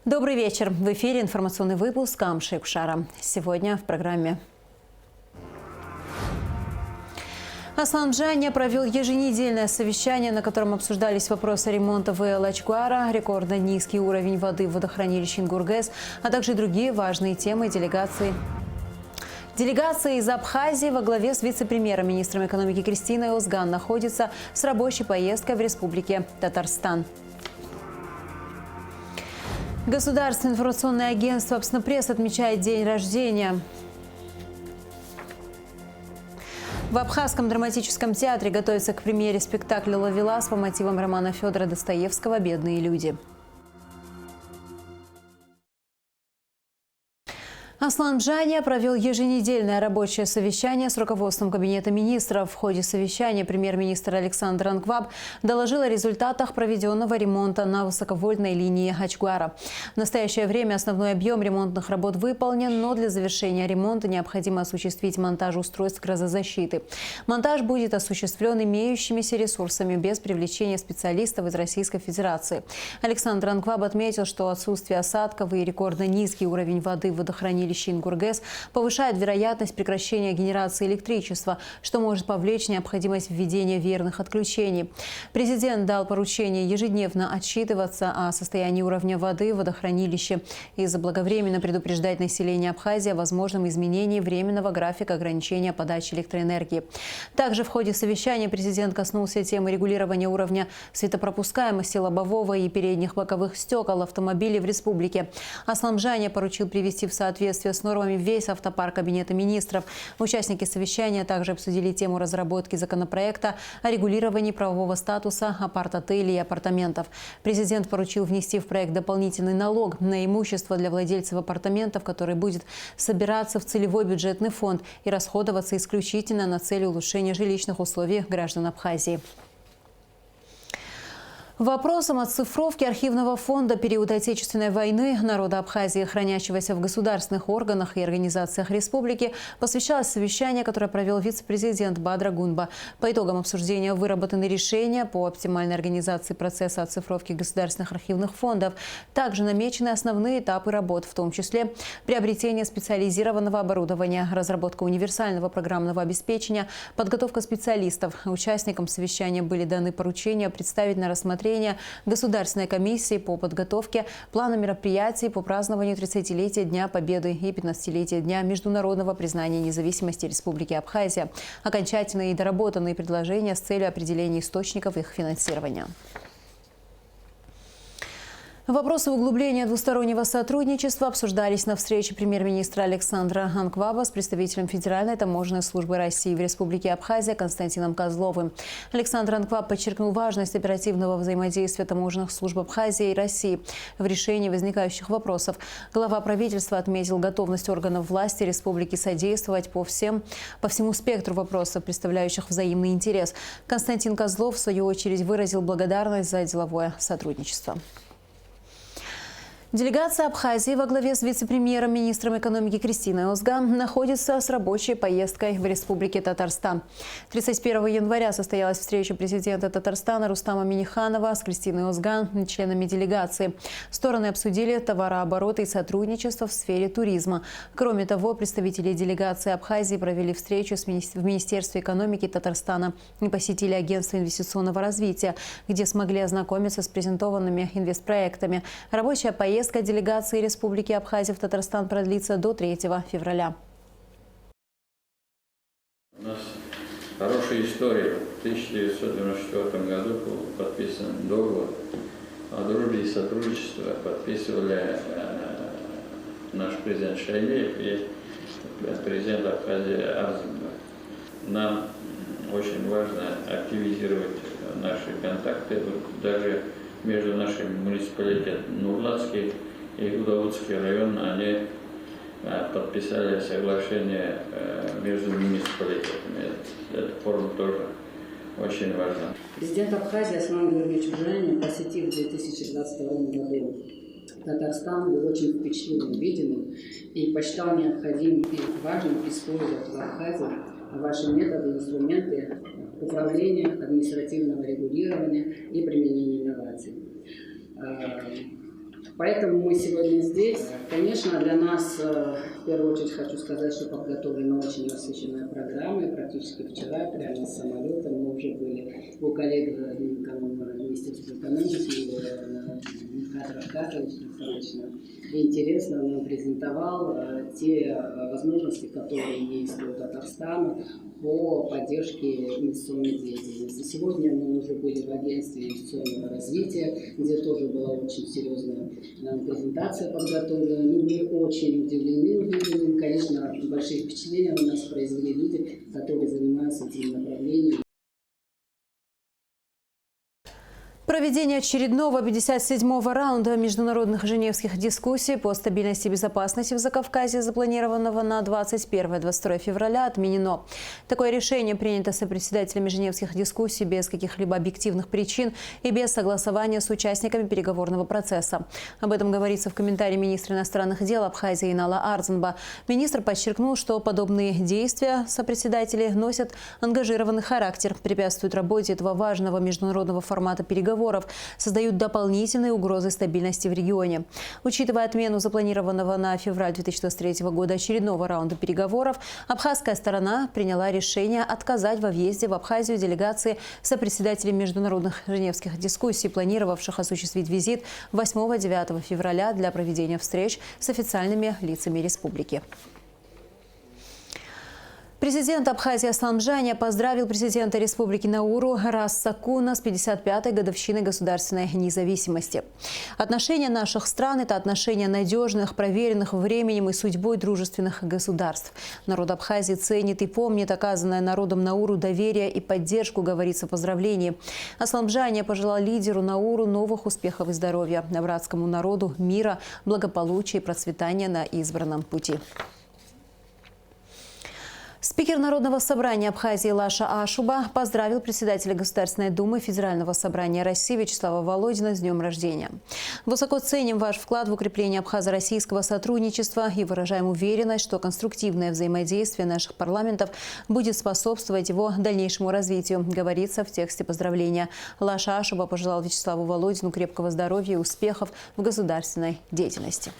Добрый вечер. В эфире информационный выпуск Амши Кушара. Сегодня в программе. Аслан Джаня провел еженедельное совещание, на котором обсуждались вопросы ремонта ВЛ Ачгуара, рекордно низкий уровень воды в водохранилище Ингургэс, а также другие важные темы делегации. Делегация из Абхазии во главе с вице-премьером, министром экономики Кристиной Озган находится с рабочей поездкой в Республике Татарстан. Государственное информационное агентство «Апснопресс» отмечает день рождения. В Абхазском драматическом театре готовится к премьере спектакля «Ловелас» по мотивам романа Федора Достоевского «Бедные люди». Аслан Джаня провел еженедельное рабочее совещание с руководством Кабинета министров. В ходе совещания премьер-министр Александр Анкваб доложил о результатах проведенного ремонта на высоковольтной линии Ачгуара. В настоящее время основной объем ремонтных работ выполнен, но для завершения ремонта необходимо осуществить монтаж устройств грозозащиты. Монтаж будет осуществлен имеющимися ресурсами без привлечения специалистов из Российской Федерации. Александр Анкваб отметил, что отсутствие осадков и рекордно низкий уровень воды в водохранилище Ингургэс повышает вероятность прекращения генерации электричества, что может повлечь необходимость введения верных отключений. Президент дал поручение ежедневно отчитываться о состоянии уровня воды в водохранилище и заблаговременно предупреждать население Абхазии о возможном изменении временного графика ограничения подачи электроэнергии. Также в ходе совещания президент коснулся темы регулирования уровня светопропускаемости лобового и передних боковых стекол автомобилей в республике. Аслан Джаня поручил привести в соответствие с нормами весь автопарк Кабинета министров. Участники совещания также обсудили тему разработки законопроекта о регулировании правового статуса апарт-отелей и апартаментов. Президент поручил внести в проект дополнительный налог на имущество для владельцев апартаментов, который будет собираться в целевой бюджетный фонд и расходоваться исключительно на цели улучшения жилищных условий граждан Абхазии. Вопросам оцифровки архивного фонда периода Отечественной войны народа Абхазии, хранящегося в государственных органах и организациях республики, посвящалось совещание, которое провел вице-президент Бадра Гунба. По итогам обсуждения выработаны решения по оптимальной организации процесса оцифровки государственных архивных фондов. Также намечены основные этапы работ, в том числе приобретение специализированного оборудования, разработка универсального программного обеспечения, подготовка специалистов. Участникам совещания были даны поручения представить на рассмотрение Государственной комиссии по подготовке плана мероприятий по празднованию 30-летия Дня Победы и 15-летия Дня международного признания независимости Республики Абхазия. Окончательные и доработанные предложения с целью определения источников их финансирования. Вопросы углубления двустороннего сотрудничества обсуждались на встрече премьер-министра Александра Анкваба с представителем Федеральной таможенной службы России в Республике Абхазия Константином Козловым. Александр Анкваб подчеркнул важность оперативного взаимодействия таможенных служб Абхазии и России в решении возникающих вопросов. Глава правительства отметил готовность органов власти республики содействовать по всему спектру вопросов, представляющих взаимный интерес. Константин Козлов, в свою очередь, выразил благодарность за деловое сотрудничество. Делегация Абхазии во главе с вице-премьером, министром экономики Кристиной Озган находится с рабочей поездкой в Республике Татарстан. 31 января состоялась встреча президента Татарстана Рустама Минниханова с Кристиной Озган, членами делегации. Стороны обсудили товарооборот и сотрудничество в сфере туризма. Кроме того, представители делегации Абхазии провели встречу в Министерстве экономики Татарстана и посетили Агентство инвестиционного развития, где смогли ознакомиться с презентованными инвестпроектами. Рабочая поездка делегации Республики Абхазия в Татарстан продлится до 3 февраля. У нас хорошая история. В 1994 году был подписан договор о дружбе и сотрудничестве. Подписывали наш президент Шайлиев и президент Абхазии Арзимбаев. Нам очень важно активизировать наши контакты, даже между нашим муниципалитетом Нурлатский и Удовудский район, они подписали соглашение между муниципалитетами. Эта форма тоже очень важна. Президент Абхазии Аслан Георгиевич Джаня, посетив в 2022 году Татарстан, был очень впечатлен увиденным и посчитал необходимым и важным использовать в Абхазии ваши методы и инструменты управления, административного регулирования и применения инноваций. Поэтому мы сегодня здесь. Конечно, для нас, в первую очередь, хочу сказать, что подготовлена очень насыщенная программа. И практически вчера, прямо с самолета, мы уже были у коллег Министерства экономики, Михаил Рафкатович достаточно интересно нам презентовал те возможности, которые есть у Татарстана по поддержке инвестиционной деятельности. Сегодня мы уже были в агентстве инвестиционного развития, где тоже была очень серьезная презентация подготовлена. Мы были очень удивлены увиденным. Конечно, большие впечатления у нас произвели люди, которые занимаются этим направлением. Проведение очередного 57-го раунда международных женевских дискуссий по стабильности и безопасности в Закавказье, запланированного на 21-22 февраля, отменено. Такое решение принято сопредседателями женевских дискуссий без каких-либо объективных причин и без согласования с участниками переговорного процесса. Об этом говорится в комментарии министра иностранных дел Абхазии Инала Арзанба. Министр подчеркнул, что подобные действия сопредседателей носят ангажированный характер, препятствуют работе этого важного международного формата переговоров, создают дополнительные угрозы стабильности в регионе. Учитывая отмену запланированного на февраль 2023 года очередного раунда переговоров, абхазская сторона приняла решение отказать во въезде в Абхазию делегации сопредседателей международных женевских дискуссий, планировавших осуществить визит 8-9 февраля для проведения встреч с официальными лицами республики. Президент Абхазии Аслан Джаня поздравил президента Республики Науру Раса Куна с 55-й годовщиной государственной независимости. Отношения наших стран – это отношения надежных, проверенных временем и судьбой дружественных государств. Народ Абхазии ценит и помнит оказанное народом Науру доверие и поддержку, говорится в поздравлении. Аслан Джаня пожелал лидеру Науру новых успехов и здоровья, братскому народу мира, благополучия и процветания на избранном пути. Спикер Народного собрания Абхазии Лаша Ашуба поздравил председателя Государственной Думы Федерального собрания России Вячеслава Володина с днем рождения. Высоко ценим ваш вклад в укрепление абхазо-российского сотрудничества и выражаем уверенность, что конструктивное взаимодействие наших парламентов будет способствовать его дальнейшему развитию, говорится в тексте поздравления. Лаша Ашуба пожелал Вячеславу Володину крепкого здоровья и успехов в государственной деятельности.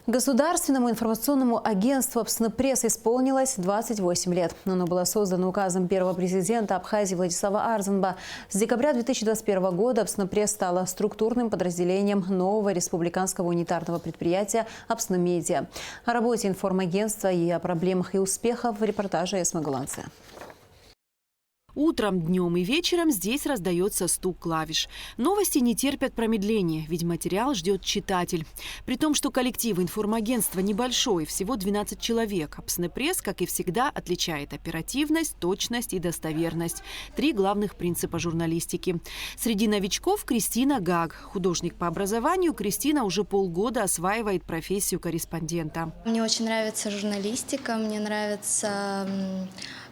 Государственному информационному агентству «Апснепресс» исполнилось 28 лет. Оно было создано указом первого президента Абхазии Владислава Арзанба. С декабря 2021 года «Апснепресс» стала структурным подразделением нового республиканского унитарного предприятия «Апснемедиа». О работе информагентства и о проблемах и успехах в репортаже Эсма Гуланце. Утром, днем и вечером здесь раздается стук клавиш. Новости не терпят промедления, ведь материал ждет читатель. При том, что коллектив информагентства небольшой, всего 12 человек, Апснепресс, как и всегда, отличает оперативность, точность и достоверность. 3 главных принципа журналистики. Среди новичков Кристина Гаг. Художник по образованию, Кристина уже полгода осваивает профессию корреспондента. Мне очень нравится журналистика, мне нравится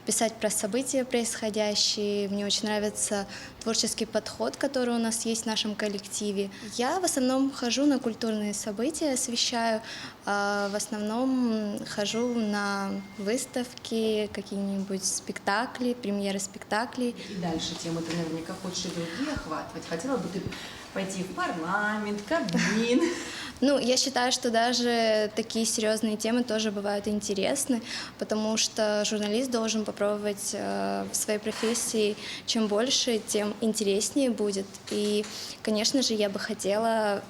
писать про события происходящие. Мне очень нравится творческий подход, который у нас есть в нашем коллективе. Я в основном хожу на культурные события, освещаю. В основном хожу на выставки, какие-нибудь спектакли, премьеры спектаклей. И дальше темы ты наверняка хочешь и другие охватывать. Хотела бы ты пойти в парламент, Кабмин? Ну, я считаю, что даже такие серьезные темы тоже бывают интересны, потому что журналист должен попробовать в своей профессии. Чем больше, тем интереснее будет. И, конечно же, я бы хотела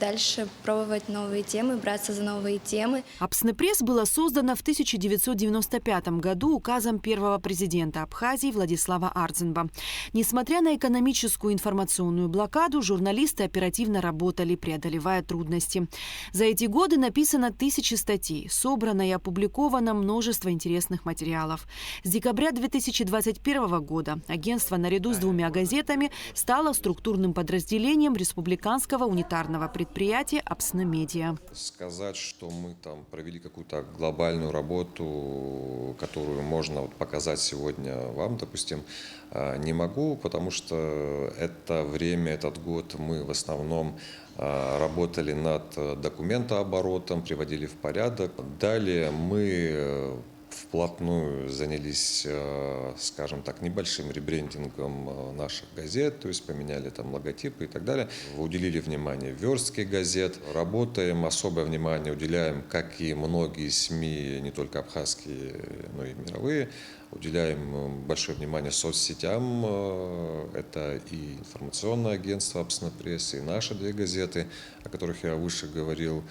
дальше пробовать новые темы, браться за новые темы. Апснепресс была создана в 1995 году указом первого президента Абхазии Владислава Арзанба. Несмотря на экономическую информационную блокаду, журналисты оперативно работали, преодолевая трудности. За эти годы написано 1000 статей, собрано и опубликовано множество интересных материалов. С декабря 2021 года агентство наряду с 2 газетами стало структурным подразделением республиканского унитарного предприятия «Апснемедиа». Сказать, что мы там провели какую-то глобальную работу, которую можно показать сегодня вам, допустим, не могу, потому что это время, этот год мы в основном работали над документооборотом, приводили в порядок. Далее мы вплотную занялись, скажем так, небольшим ребрендингом наших газет, то есть поменяли там логотипы и так далее. Уделили внимание верстке газет, работаем, особое внимание уделяем, как и многие СМИ, не только абхазские, но и мировые, уделяем большое внимание соцсетям. Это и информационное агентство «Апснопресс», и наши две газеты, о которых я выше говорил.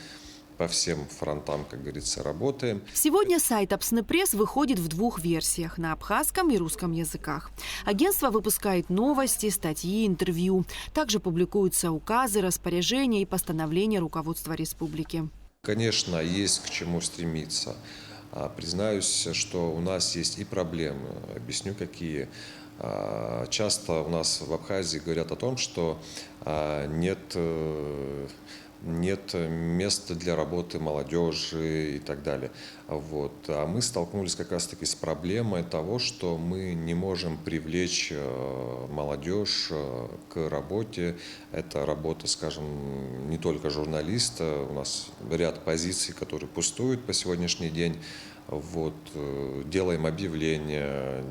По всем фронтам, как говорится, работаем. Сегодня сайт «Апснопресс» выходит в двух версиях – на абхазском и русском языках. Агентство выпускает новости, статьи, интервью. Также публикуются указы, распоряжения и постановления руководства республики. Конечно, есть к чему стремиться. Признаюсь, что у нас есть и проблемы. Объясню, какие. Часто у нас в Абхазии говорят о том, что нет места для работы молодежи и так далее. Вот. А мы столкнулись как раз-таки с проблемой того, что мы не можем привлечь молодежь к работе. Это работа, скажем, не только журналиста. У нас ряд позиций, которые пустуют по сегодняшний день. Вот, делаем объявления,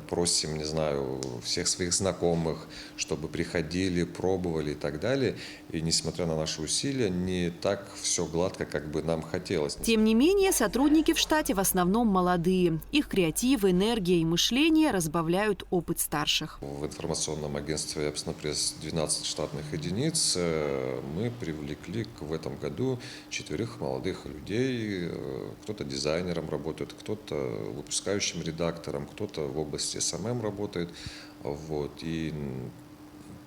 просим, не знаю, всех своих знакомых, чтобы приходили, пробовали и так далее. И несмотря на наши усилия, не так все гладко, как бы нам хотелось. Тем не менее, сотрудники в штате в основном молодые. Их креатив, энергия и мышление разбавляют опыт старших. В информационном агентстве «Апснопресс» 12 штатных единиц. Мы привлекли в этом году 4 молодых людей. Кто-то дизайнером работает, кто-то выпускающим редактором, кто-то в области СММ работает. Вот. И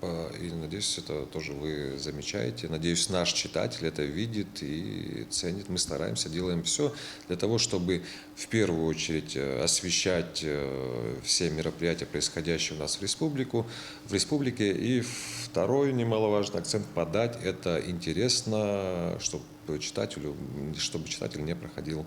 надеюсь, это тоже вы замечаете. Надеюсь, наш читатель это видит и ценит. Мы стараемся, делаем все для того, чтобы в первую очередь освещать все мероприятия, происходящие у нас в республике. И второй немаловажный акцент – подать это интересно, чтобы читатель не проходил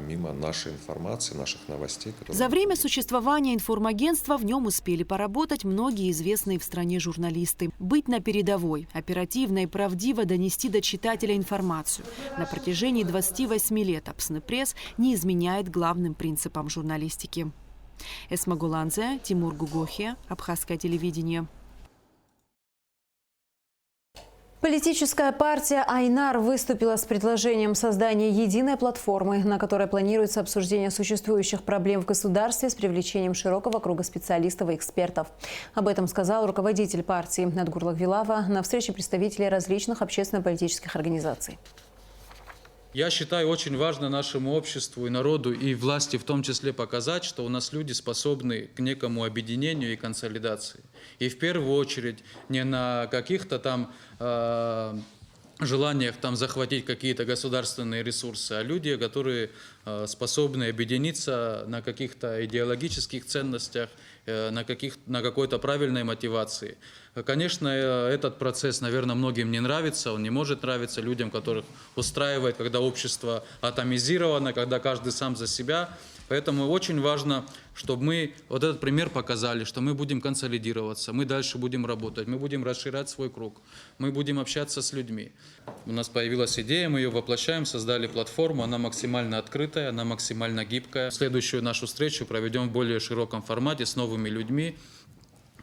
мимо нашей информации, наших новостей. За время существования информагентства в нем успели поработать многие известные в стране журналисты. Быть на передовой, оперативно и правдиво донести до читателя информацию. На протяжении 28 лет «Апснопресс» не изменяет главным принципам журналистики. Эсма Гуланзе, Тимур Гугохи, Абхазское телевидение. Политическая партия «Айнар» выступила с предложением создания единой платформы, на которой планируется обсуждение существующих проблем в государстве с привлечением широкого круга специалистов и экспертов. Об этом сказал руководитель партии Надгур Лагвилава на встрече представителей различных общественно-политических организаций. Я считаю, очень важно нашему обществу и народу, и власти в том числе показать, что у нас люди способны к некому объединению и консолидации. И в первую очередь не на каких-то там желаниях захватить какие-то государственные ресурсы, а люди, которые способны объединиться на каких-то идеологических ценностях, на какой-то правильной мотивации. Конечно, этот процесс, наверное, многим не нравится, он не может нравиться людям, которых устраивает, когда общество атомизировано, когда каждый сам за себя. Поэтому очень важно, чтобы мы вот этот пример показали, что мы будем консолидироваться, мы дальше будем работать, мы будем расширять свой круг, мы будем общаться с людьми. У нас появилась идея, мы ее воплощаем, создали платформу, она максимально открытая, она максимально гибкая. Следующую нашу встречу проведем в более широком формате с новыми людьми.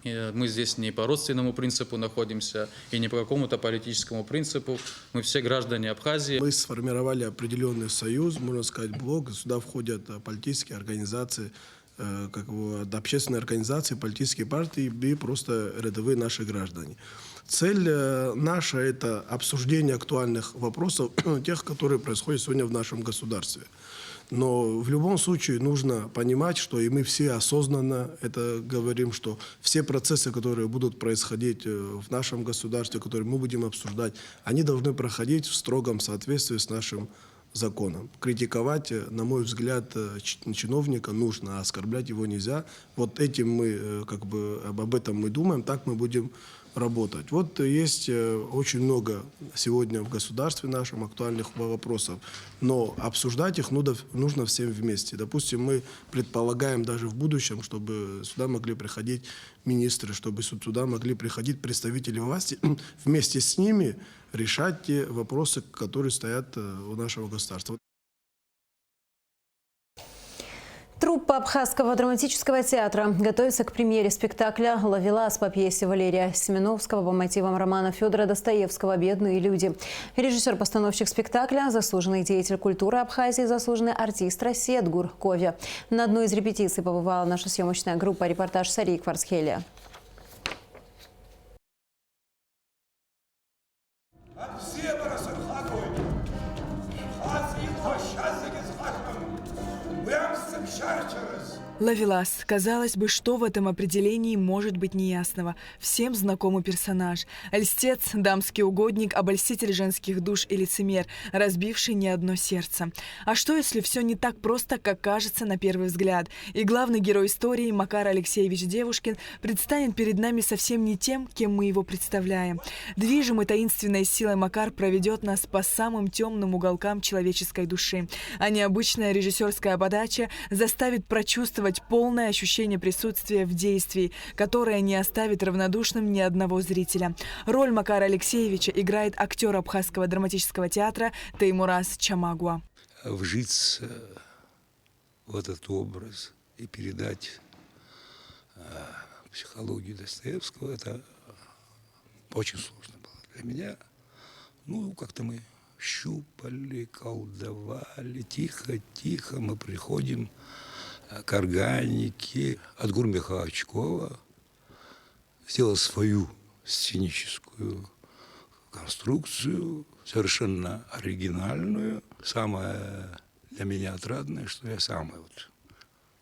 Мы здесь не по родственному принципу находимся и не по какому-то политическому принципу. Мы все граждане Абхазии. Мы сформировали определенный союз, можно сказать, блок. Сюда входят политические организации, общественные организации, политические партии и просто рядовые наши граждане. Цель наша – это обсуждение актуальных вопросов, тех, которые происходят сегодня в нашем государстве. Но в любом случае нужно понимать, что и мы все осознанно это говорим, что все процессы, которые будут происходить в нашем государстве, которые мы будем обсуждать, они должны проходить в строгом соответствии с нашим законом. Критиковать, на мой взгляд, чиновника нужно, а оскорблять его нельзя. Вот этим мы, об этом мы думаем, так мы будем работать. Вот есть очень много сегодня в государстве нашем актуальных вопросов, но обсуждать их нужно всем вместе. Допустим, мы предполагаем даже в будущем, чтобы сюда могли приходить министры, чтобы сюда могли приходить представители власти, вместе с ними решать те вопросы, которые стоят у нашего государства. Труппа Абхазского драматического театра готовится к премьере спектакля «Ловелас» по пьесе Валерия Семеновского по мотивам романа Федора Достоевского «Бедные люди». Режиссер-постановщик спектакля, заслуженный деятель культуры Абхазии, заслуженный артист России Адгур Ковя. На одной из репетиций побывала наша съемочная группа. Репортаж Сарии Кварцхелия. Ловелас. Казалось бы, что в этом определении может быть неясного? Всем знакомый персонаж. Льстец, дамский угодник, обольститель женских душ и лицемер, разбивший не одно сердце. А что, если все не так просто, как кажется на первый взгляд? И главный герой истории, Макар Алексеевич Девушкин, предстанет перед нами совсем не тем, кем мы его представляем. Движимый таинственной силой Макар проведет нас по самым темным уголкам человеческой души. А необычная режиссерская подача заставит прочувствовать полное ощущение присутствия в действии, которое не оставит равнодушным ни одного зрителя. Роль Макара Алексеевича играет актер Абхазского драматического театра Теймураз Чамагуа. Вжиться в этот образ и передать психологию Достоевского, это очень сложно было для меня. Ну, как-то мы щупали, колдовали, тихо-тихо мы приходим к органике. Адгур Михайлович Кова сделал свою сценическую конструкцию, совершенно оригинальную. Самое для меня отрадное, что я самый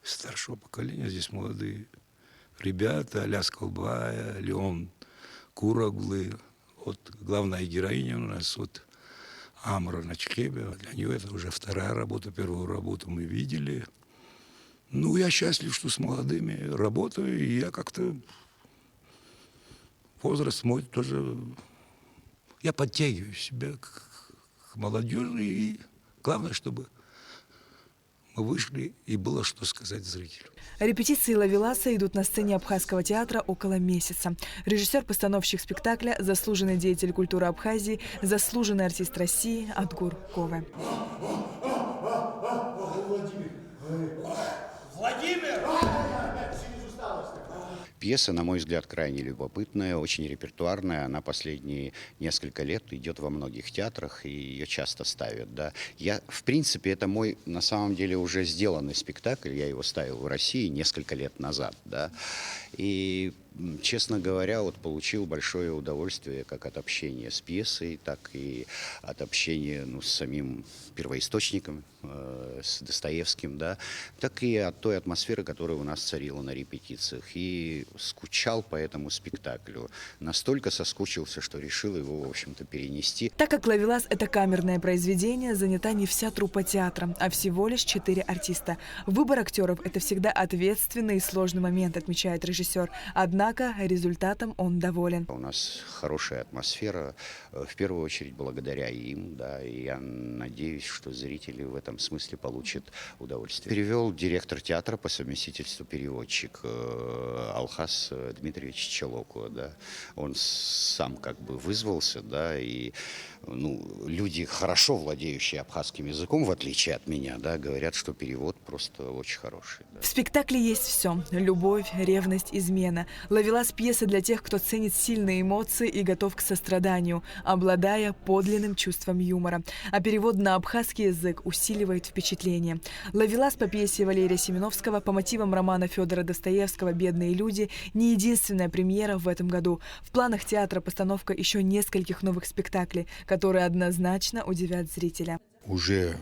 старшего поколения. Здесь молодые ребята, Аляс Колбая, Леон Кураглы. Главная героиня у нас Амра Начкебе. Для нее это уже вторая работа. Первую работу мы видели. Ну, я счастлив, что с молодыми работаю, и я как-то возраст мой тоже... Я подтягиваю себя к молодежи, и главное, чтобы мы вышли, и было что сказать зрителю. Репетиции «Ловеласа» идут на сцене Абхазского театра около месяца. Режиссер-постановщик спектакля, заслуженный деятель культуры Абхазии, заслуженный артист России Адгур Ковя. Пьеса, на мой взгляд, крайне любопытная, очень репертуарная. Она последние несколько лет идет во многих театрах, и ее часто ставят. Да. В принципе, это мой, на самом деле, уже сделанный спектакль. Я его ставил в России несколько лет назад. Да. И, честно говоря, получил большое удовольствие как от общения с пьесой, так и от общения с самим первоисточником, с Достоевским, да, так и от той атмосферы, которая у нас царила на репетициях. И скучал по этому спектаклю. Настолько соскучился, что решил его, в общем-то, перенести. Так как «Ловелас» — это камерное произведение, занята не вся труппа театра, а всего лишь 4 артиста. Выбор актеров — это всегда ответственный и сложный момент, отмечает режиссер. Однако результатом он доволен. У нас хорошая атмосфера, в первую очередь благодаря им, да, и я надеюсь, что зрители в этом смысле получат удовольствие. Перевел директор театра, по совместительству переводчик Алхас Дмитриевич Челоку, да. Он сам вызвался, да, и люди, хорошо владеющие абхазским языком, в отличие от меня, да, говорят, что перевод просто очень хороший. Да. В спектакле есть все: любовь, ревность, измена. «Ловелас» — пьеса для тех, кто ценит сильные эмоции и готов к состраданию, обладая подлинным чувством юмора. А перевод на абхазский язык усиливает впечатление. «Ловелас» по пьесе Валерия Семеновского по мотивам романа Федора Достоевского «Бедные люди» не единственная премьера в этом году. В планах театра постановка еще нескольких новых спектаклей, которые однозначно удивят зрителя. Уже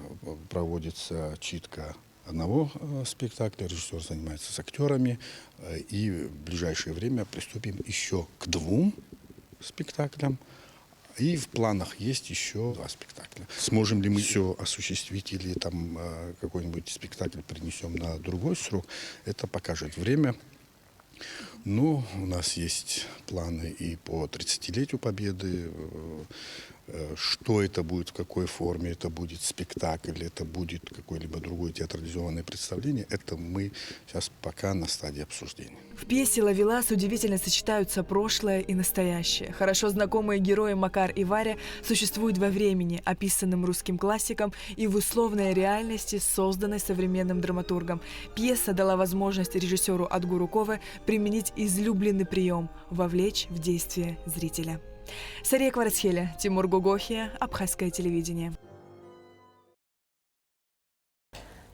проводится читка одного спектакля, режиссер занимается с актерами, и в ближайшее время приступим еще к 2 спектаклям. И в планах есть еще 2 спектакля. Сможем ли мы все осуществить или какой-нибудь спектакль перенесем на другой срок, это покажет время. Но у нас есть планы и по 30-летию Победы. Что это будет, в какой форме, это будет спектакль, это будет какое-либо другое театрализованное представление, это мы сейчас пока на стадии обсуждения. В пьесе «Ловелас» удивительно сочетаются прошлое и настоящее. Хорошо знакомые герои Макар и Варя существуют во времени, описанном русским классиком, и в условной реальности, созданной современным драматургом. Пьеса дала возможность режиссеру Адгуру Кове применить излюбленный прием – вовлечь в действие зрителя. Сария Кварцхеля, Тимур Гугохия, Абхазское телевидение.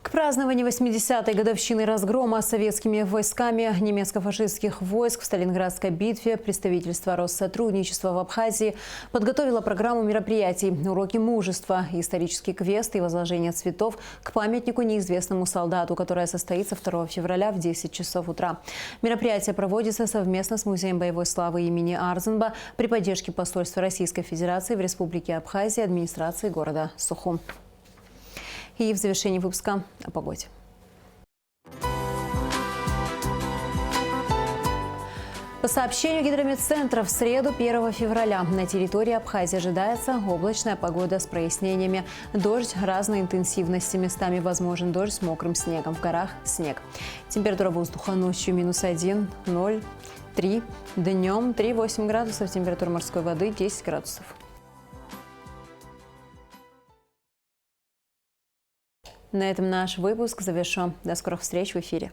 К празднованию 80-й годовщины разгрома советскими войсками немецко-фашистских войск в Сталинградской битве представительство Россотрудничества в Абхазии подготовило программу мероприятий «Уроки мужества», исторический квест и возложение цветов к памятнику неизвестному солдату, которое состоится 2 февраля в 10 часов утра. Мероприятие проводится совместно с Музеем боевой славы имени Арзенба при поддержке посольства Российской Федерации в Республике Абхазия и администрации города Сухум. И в завершении выпуска о погоде. По сообщению гидрометцентра, в среду 1 февраля на территории Абхазии ожидается облачная погода с прояснениями. Дождь разной интенсивности. Местами возможен дождь с мокрым снегом. В горах снег. Температура воздуха ночью -1, 0, 3. Днем 3-8 градусов. Температура морской воды 10 градусов. На этом наш выпуск завершен. До скорых встреч в эфире.